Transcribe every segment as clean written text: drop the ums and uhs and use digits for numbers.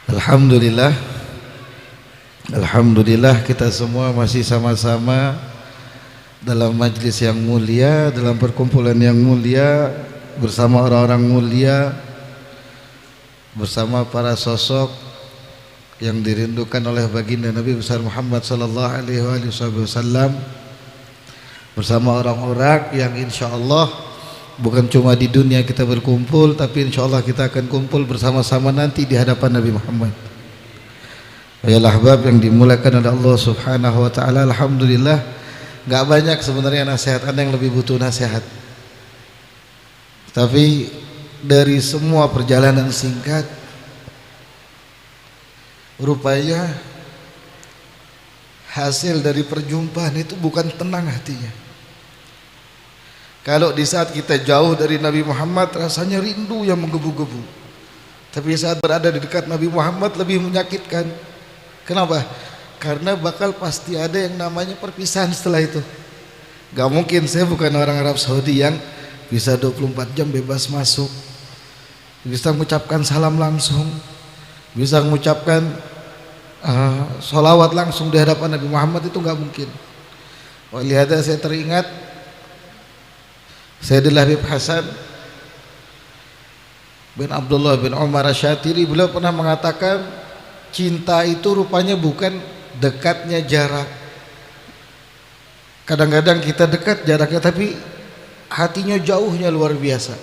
Alhamdulillah, Alhamdulillah kita semua masih sama-sama dalam majlis yang mulia, dalam perkumpulan yang mulia, bersama orang-orang mulia, bersama para sosok yang dirindukan oleh baginda Nabi besar Muhammad sallallahu alaihi wasallam, bersama orang-orang yang insyaallah bukan cuma di dunia kita berkumpul, tapi insyaallah kita akan kumpul bersama-sama nanti di hadapan Nabi Muhammad. Ya ahbab yang dimuliakan oleh Allah Subhanahu wa taala, alhamdulillah enggak banyak sebenarnya nasihat, ada yang lebih butuh nasihat. Tapi dari semua perjalanan singkat, rupanya hasil dari perjumpaan itu bukan tenang hatinya. Kalau di saat kita jauh dari Nabi Muhammad rasanya rindu yang menggebu-gebu, tapi saat berada di dekat Nabi Muhammad lebih menyakitkan. Kenapa? Karena bakal pasti ada yang namanya perpisahan setelah itu. Gak mungkin, saya bukan orang Arab Saudi yang bisa 24 jam bebas masuk, bisa mengucapkan salam langsung, bisa mengucapkan sholawat langsung di hadapan Nabi Muhammad, itu gak mungkin. Walihada saya teringat Sayyidina Habib Hasan bin Abdullah bin Umar Asyatiri, beliau pernah mengatakan cinta itu rupanya bukan dekatnya jarak. Kadang-kadang kita dekat jaraknya, tapi hatinya jauhnya luar biasa.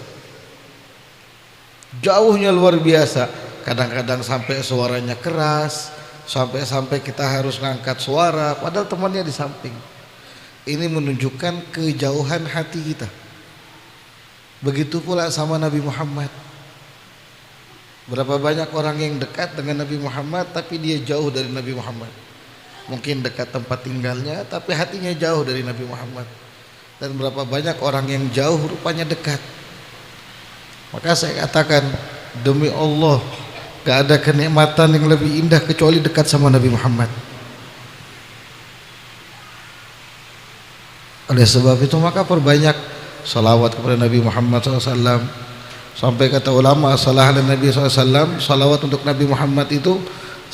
Jauhnya luar biasa. Kadang-kadang sampai suaranya keras, sampai kita harus ngangkat suara padahal temannya di samping. Ini menunjukkan kejauhan hati kita. Begitu pula sama Nabi Muhammad. Berapa banyak orang yang dekat dengan Nabi Muhammad tapi dia jauh dari Nabi Muhammad. Mungkin dekat tempat tinggalnya tapi hatinya jauh dari Nabi Muhammad. Dan berapa banyak orang yang jauh rupanya dekat. Maka saya katakan, demi Allah, gak ada kenikmatan yang lebih indah kecuali dekat sama Nabi Muhammad. Oleh sebab itu maka perbanyak salawat kepada Nabi Muhammad SAW. Sampai kata ulama, salah ala Nabi SAW, salawat untuk Nabi Muhammad itu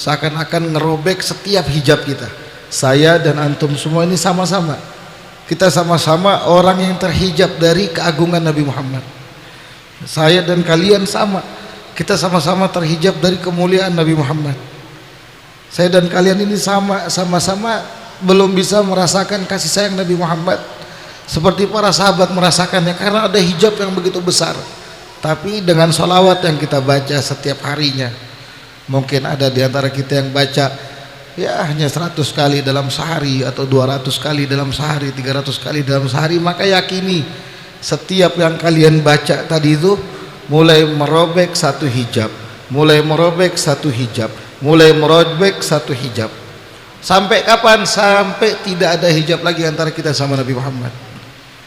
seakan-akan ngerobek setiap hijab kita. Saya dan antum semua ini sama-sama, kita sama-sama orang yang terhijab dari keagungan Nabi Muhammad. Saya dan kalian sama, kita sama-sama terhijab dari kemuliaan Nabi Muhammad. Saya dan kalian ini sama-sama belum bisa merasakan kasih sayang Nabi Muhammad seperti para sahabat merasakannya, karena ada hijab yang begitu besar. Tapi dengan sholawat yang kita baca setiap harinya, mungkin ada di antara kita yang baca ya hanya 100 kali dalam sehari, atau 200 kali dalam sehari, 300 kali dalam sehari, maka yakini setiap yang kalian baca tadi itu mulai merobek satu hijab, mulai merobek satu hijab, mulai merobek satu hijab. Sampai kapan? Sampai tidak ada hijab lagi antara kita sama Nabi Muhammad.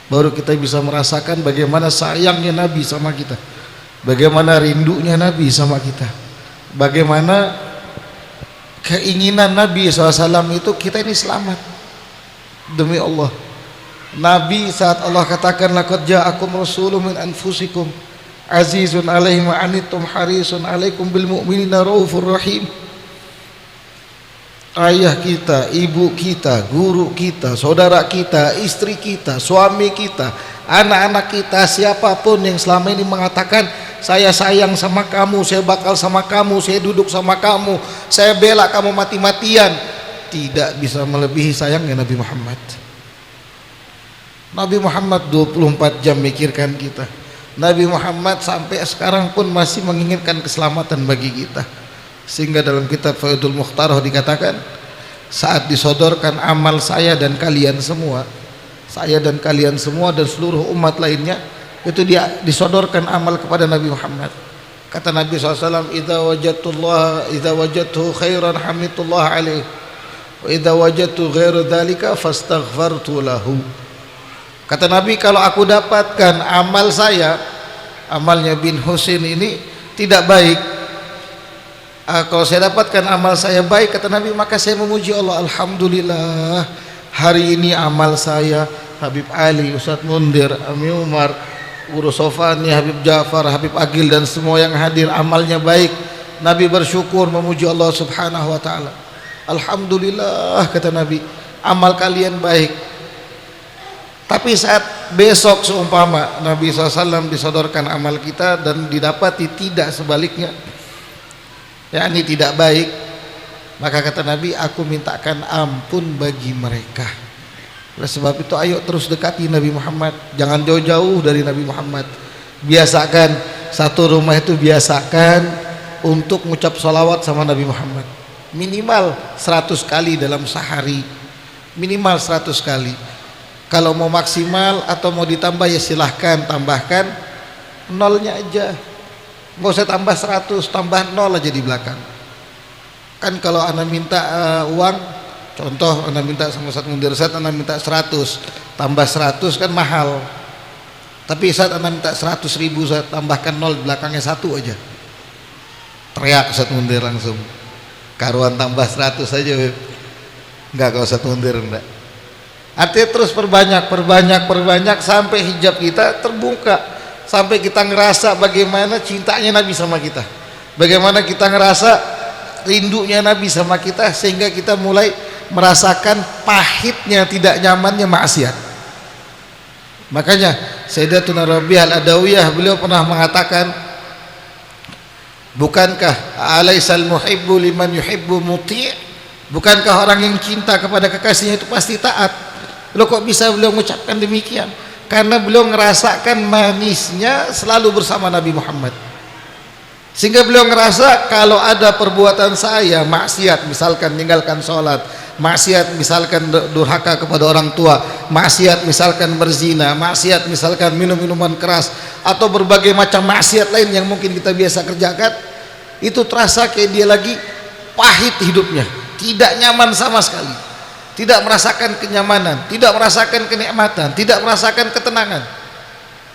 Baru kita bisa merasakan bagaimana sayangnya Nabi sama kita, bagaimana rindunya Nabi sama kita, bagaimana keinginan Nabi SAW itu kita ini selamat. Demi Allah, Nabi saat Allah katakan laqad ja'akum rasulun min anfusikum azizun alaihi ma anittum harisun alaikum bil mu'minina raufur rahim. Ayah kita, ibu kita, guru kita, saudara kita, istri kita, suami kita, anak-anak kita, siapapun yang selama ini mengatakan saya sayang sama kamu, saya bakal sama kamu, saya duduk sama kamu, saya bela kamu mati-matian, tidak bisa melebihi sayangnya Nabi Muhammad. Nabi Muhammad 24 jam mikirkan kita. Nabi Muhammad sampai sekarang pun masih menginginkan keselamatan bagi kita. Sehingga dalam kitab Faidul Mukhtarah dikatakan, saat disodorkan amal saya dan kalian semua, saya dan kalian semua dan seluruh umat lainnya, itu dia disodorkan amal kepada Nabi Muhammad. Kata Nabi SAW, idza wajadtu khairan hamidullah alaih, wa idza wajadtu ghairu dzalika fastaghfartu lahu. Kata Nabi, kalau aku dapatkan amal saya, amalnya bin Husain ini tidak baik, kalau saya dapatkan amal saya baik, kata Nabi, maka saya memuji Allah. Alhamdulillah, hari ini amal saya, Habib Ali, Ustadz Mundir, Ami Umar, Guru Sofani, Habib Ja'far, Habib Agil dan semua yang hadir amalnya baik. Nabi bersyukur memuji Allah Subhanahu wa taala. Alhamdulillah, kata Nabi, amal kalian baik. Tapi saat besok seumpama Nabi SAW disodorkan amal kita dan didapati tidak sebaliknya, yakni tidak baik, maka kata Nabi, aku mintakan ampun bagi mereka. Oleh sebab itu ayo terus dekati Nabi Muhammad, jangan jauh-jauh dari Nabi Muhammad. Biasakan, satu rumah itu biasakan untuk mengucap salawat sama Nabi Muhammad minimal 100 kali dalam sehari, minimal 100 kali. Kalau mau maksimal atau mau ditambah ya silahkan tambahkan nolnya aja, nggak usah tambah 100, tambah nol aja di belakang. Kan kalau anda minta uang, contoh anda minta sama Ustaz Mundir, Ustaz anda minta 100, tambah 100 kan mahal. Tapi saat anda minta 100.000, saya tambahkan nol belakangnya 1 aja, teriak Ustaz Mundir langsung, karuan tambah 100 aja. Enggak, kalau Ustaz Mundir enggak. Artinya terus perbanyak sampai hijab kita terbuka, sampai kita ngerasa bagaimana cintanya Nabi sama kita, bagaimana kita ngerasa rindunya Nabi sama kita, sehingga kita mulai merasakan pahitnya, tidak nyamannya maksiat. Makanya Sayyidatuna Rabi'ah Al-Adawiyah, beliau pernah mengatakan, bukankah alaisal muhibbu liman yuhibbu muti', bukankah orang yang cinta kepada kekasihnya itu pasti taat? Loh, kok bisa beliau mengucapkan demikian? Karena beliau ngerasakan manisnya selalu bersama Nabi Muhammad, sehingga beliau ngerasa kalau ada perbuatan saya maksiat, misalkan meninggalkan sholat, maksiat misalkan durhaka kepada orang tua, maksiat misalkan berzina, maksiat misalkan minum minuman keras, atau berbagai macam maksiat lain yang mungkin kita biasa kerjakan, itu terasa kayak dia lagi pahit hidupnya, tidak nyaman sama sekali, tidak merasakan kenyamanan, tidak merasakan kenikmatan, tidak merasakan ketenangan.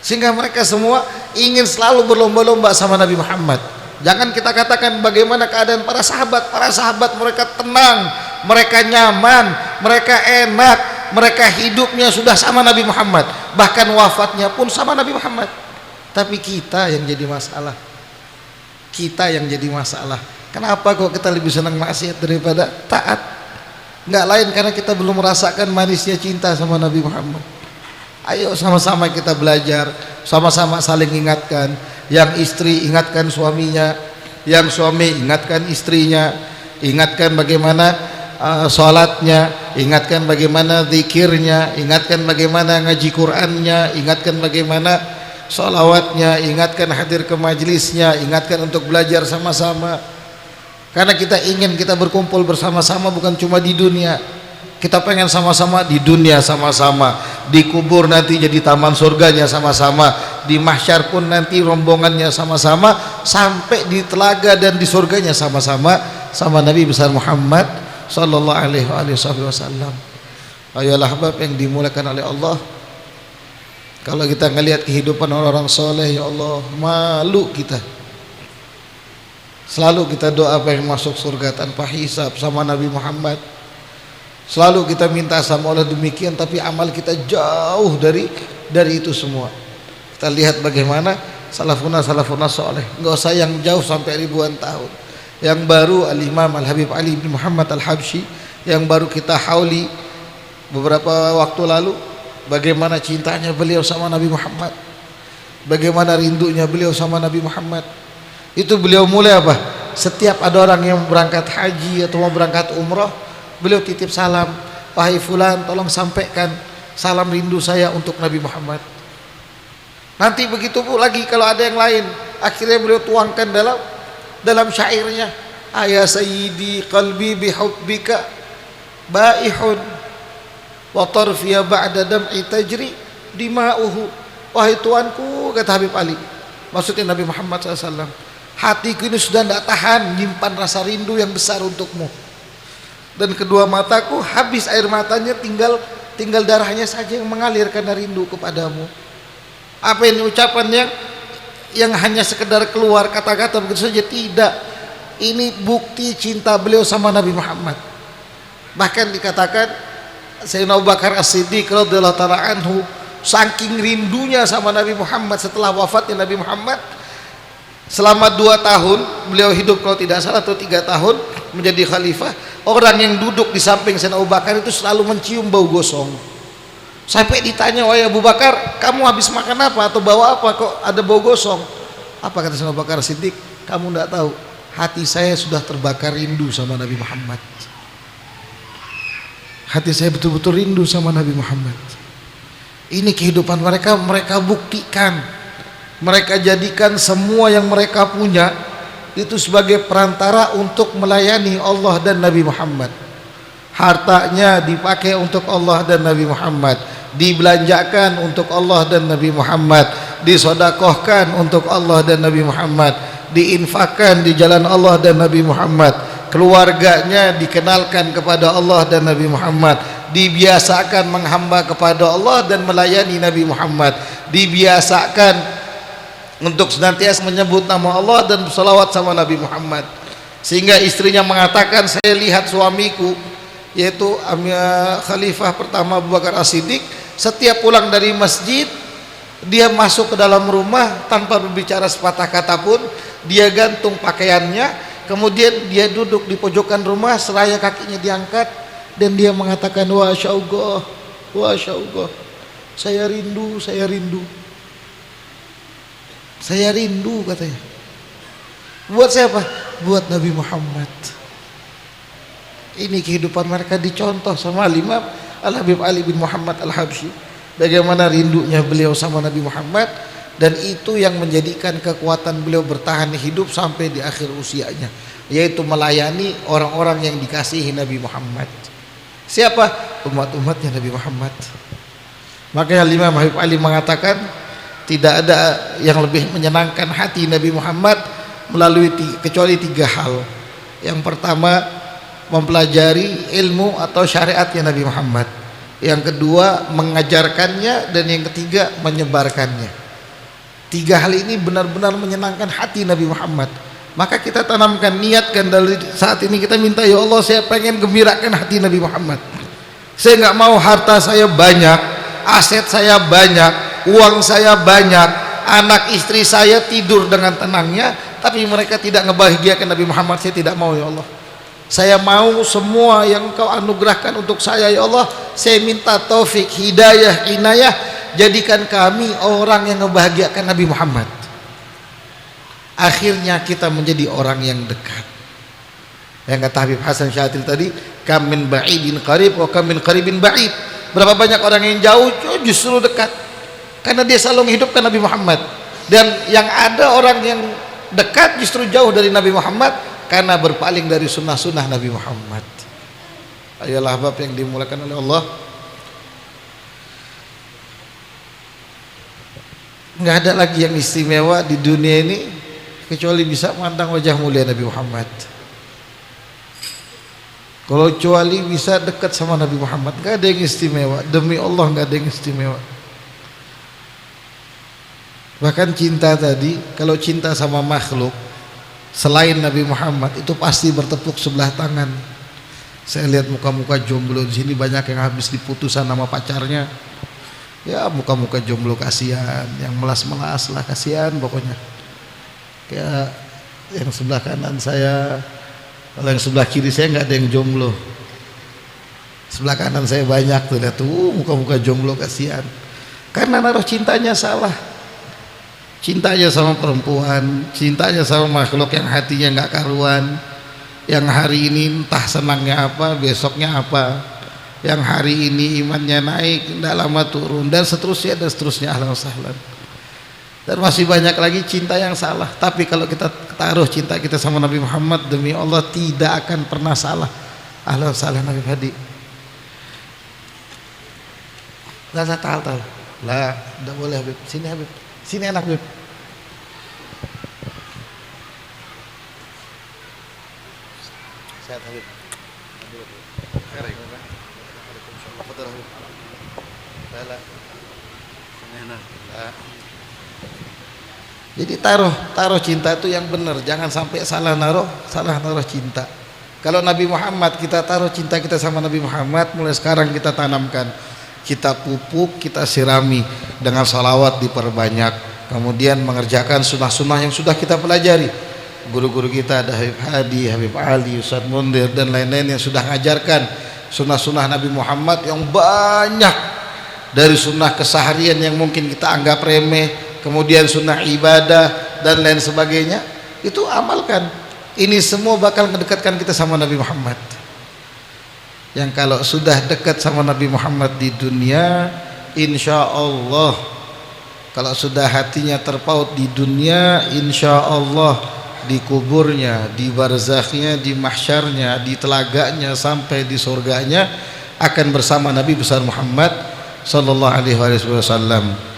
Sehingga mereka semua ingin selalu berlomba-lomba sama Nabi Muhammad. Jangan kita katakan bagaimana keadaan para sahabat. Para sahabat mereka tenang, mereka nyaman, mereka enak, mereka hidupnya sudah sama Nabi Muhammad, bahkan wafatnya pun sama Nabi Muhammad. Tapi kita yang jadi masalah, kita yang jadi masalah. Kenapa kok kita lebih senang maksiat daripada taat? Enggak lain karena kita belum merasakan manisnya cinta sama Nabi Muhammad. Ayo sama-sama kita belajar, sama-sama saling ingatkan. Yang istri ingatkan suaminya, yang suami ingatkan istrinya, ingatkan bagaimana sholatnya, ingatkan bagaimana zikirnya, ingatkan bagaimana ngaji Qur'annya, ingatkan bagaimana sholawatnya, ingatkan hadir ke majlisnya, ingatkan untuk belajar sama-sama. Karena kita ingin kita berkumpul bersama-sama bukan cuma di dunia. Kita pengen sama-sama di dunia sama-sama, di kubur nanti jadi taman surganya sama-sama, di mahsyar pun nanti rombongannya sama-sama, sampai di telaga dan di surganya sama-sama sama Nabi besar Muhammad sallallahu alaihi wasallam. Ayolah bab yang dimulakan oleh Allah. Kalau kita ngelihat kehidupan orang-orang soleh, ya Allah, malu kita. Selalu kita doa pengen masuk surga tanpa hisab sama Nabi Muhammad. Selalu kita minta sama Allah demikian, tapi amal kita jauh dari itu semua. Kita lihat bagaimana salafuna soleh, nggak usah yang jauh sampai ribuan tahun. Yang baru Al-Imam Al-Habib Ali bin Muhammad Al-Habsyi, yang baru kita hauli beberapa waktu lalu, bagaimana cintanya beliau sama Nabi Muhammad, bagaimana rindunya beliau sama Nabi Muhammad. Itu beliau mulai apa? Setiap ada orang yang berangkat haji atau mau berangkat umrah, beliau titip salam, wahai fulan, tolong sampaikan salam rindu saya untuk Nabi Muhammad. Nanti begitu pun lagi kalau ada yang lain, akhirnya beliau tuangkan dalam syairnya, ya sayyidi qalbi bihubbika baihun wa tarfiya ba'da dam'i tajri dima'uhu. Wahai tuanku, kata Habib Ali, maksudnya Nabi Muhammad SAW, hatiku ini sudah tidak tahan menyimpan rasa rindu yang besar untukmu, dan kedua mataku habis air matanya, tinggal darahnya saja yang mengalir karena rindu kepadamu. Apa yang ucapannya yang hanya sekedar keluar kata-kata begitu saja? Tidak, ini bukti cinta beliau sama Nabi Muhammad. Bahkan dikatakan Sayyidina Abu Bakar As-Siddiq radhiyallahu ta'ala anhu, saking rindunya sama Nabi Muhammad setelah wafatnya Nabi Muhammad, Selama 2 tahun beliau hidup, kalau tidak salah, atau 3 tahun menjadi khalifah, orang yang duduk di samping Sayyidina Abu Bakar itu selalu mencium bau gosong. Sampai ditanya, wahai Abu Bakar, kamu habis makan apa atau bawa apa kok ada bau gosong? Apa kata Sayyidina Abu Bakar Siddiq? Kamu tidak tahu, hati saya sudah terbakar rindu sama Nabi Muhammad. Hati saya betul-betul rindu sama Nabi Muhammad. Ini kehidupan mereka, mereka buktikan. Mereka jadikan semua yang mereka punya itu sebagai perantara untuk melayani Allah dan Nabi Muhammad. Hartanya dipakai untuk Allah dan Nabi Muhammad, dibelanjakan untuk Allah dan Nabi Muhammad, disodakohkan untuk Allah dan Nabi Muhammad, diinfakkan di jalan Allah dan Nabi Muhammad. Keluarganya dikenalkan kepada Allah dan Nabi Muhammad, dibiasakan menghamba kepada Allah dan melayani Nabi Muhammad, dibiasakan untuk senantiasa menyebut nama Allah dan bersalawat sama Nabi Muhammad. Sehingga istrinya mengatakan, saya lihat suamiku, yaitu Khalifah pertama Abu Bakar As-Siddiq, setiap pulang dari masjid dia masuk ke dalam rumah tanpa berbicara sepatah kata pun, dia gantung pakaiannya, kemudian dia duduk di pojokan rumah, seraya kakinya diangkat, dan dia mengatakan, wa syauqah, saya rindu, saya rindu, saya rindu, katanya. Buat siapa? Buat Nabi Muhammad. Ini kehidupan mereka dicontoh sama Imam Al-Habib Ali bin Muhammad Al-Habsyi, bagaimana rindunya beliau sama Nabi Muhammad, dan itu yang menjadikan kekuatan beliau bertahan hidup sampai di akhir usianya, yaitu melayani orang-orang yang dikasihi Nabi Muhammad. Siapa? Umat-umatnya Nabi Muhammad. Makanya Imam Habib Ali mengatakan, tidak ada yang lebih menyenangkan hati Nabi Muhammad kecuali 3 hal. Yang pertama, mempelajari ilmu atau syariatnya Nabi Muhammad. Yang kedua, mengajarkannya, dan yang ketiga, menyebarkannya. 3 hal ini benar-benar menyenangkan hati Nabi Muhammad. Maka kita tanamkan, niatkan dari saat ini, kita minta, ya Allah, saya pengen gembirakan hati Nabi Muhammad. Saya nggak mau harta saya banyak, aset saya banyak, uang saya banyak, anak istri saya tidur dengan tenangnya, tapi mereka tidak ngebahagiakan Nabi Muhammad. Saya tidak mau, ya Allah. Saya mau semua yang Engkau anugerahkan untuk saya, ya Allah. Saya minta taufik, hidayah, inayah, jadikan kami orang yang ngebahagiakan Nabi Muhammad. Akhirnya kita menjadi orang yang dekat. Yang kata Habib Hasan Syadzili tadi, kam min ba'idin qarib wa kam min qaribin ba'id. Berapa banyak orang yang jauh justru dekat, karena dia selalu menghidupkan Nabi Muhammad. Dan yang ada orang yang dekat justru jauh dari Nabi Muhammad, karena berpaling dari sunnah-sunnah Nabi Muhammad. Ayolah bab yang dimulakan oleh Allah, nggak ada lagi yang istimewa di dunia ini kecuali bisa memandang wajah mulia Nabi Muhammad. Kalau kecuali bisa dekat sama Nabi Muhammad, nggak ada yang istimewa. Demi Allah, nggak ada yang istimewa. Bahkan cinta tadi, kalau cinta sama makhluk selain Nabi Muhammad, itu pasti bertepuk sebelah tangan. Saya lihat muka-muka jomblo di sini banyak yang habis diputusan sama pacarnya. Ya, muka-muka jomblo kasihan, yang melas-melas lah, kasihan pokoknya. Kayak yang sebelah kanan saya, kalau yang sebelah kiri saya nggak ada yang jomblo. Sebelah kanan saya banyak tuh, lihat tuh muka-muka jomblo, kasihan. Karena naruh cintanya salah. Cintanya sama perempuan, cintanya sama makhluk yang hatinya nggak karuan, yang hari ini entah senangnya apa, besoknya apa, yang hari ini imannya naik, tidak lama turun, dan seterusnya dan seterusnya. Ahlan sahlan. Dan masih banyak lagi cinta yang salah. Tapi kalau kita taruh cinta kita sama Nabi Muhammad, demi Allah tidak akan pernah salah. Ahlan sahlan Habib Hadi. Lah tal, lah, tidak boleh Habib. Sini Habib. Sini anak Beb. Sehat Habib. Jadi taruh cinta itu yang benar, jangan sampai salah naruh cinta. Kalau Nabi Muhammad, kita taruh cinta kita sama Nabi Muhammad, mulai sekarang kita tanamkan, kita pupuk, kita sirami dengan salawat diperbanyak, kemudian mengerjakan sunnah-sunnah yang sudah kita pelajari. Guru-guru kita ada Habib Hadi, Habib Ali, Ustaz Mundir dan lain-lain yang sudah mengajarkan sunnah-sunnah Nabi Muhammad yang banyak, dari sunnah keseharian yang mungkin kita anggap remeh, kemudian sunnah ibadah dan lain sebagainya. Itu amalkan. Ini semua bakal mendekatkan kita sama Nabi Muhammad. Yang kalau sudah dekat sama Nabi Muhammad di dunia, insya Allah, kalau sudah hatinya terpaut di dunia, insya Allah di kuburnya, di barzakhnya, di mahsyarnya, di telaganya, sampai di surganya akan bersama Nabi besar Muhammad sallallahu alaihi wasallam.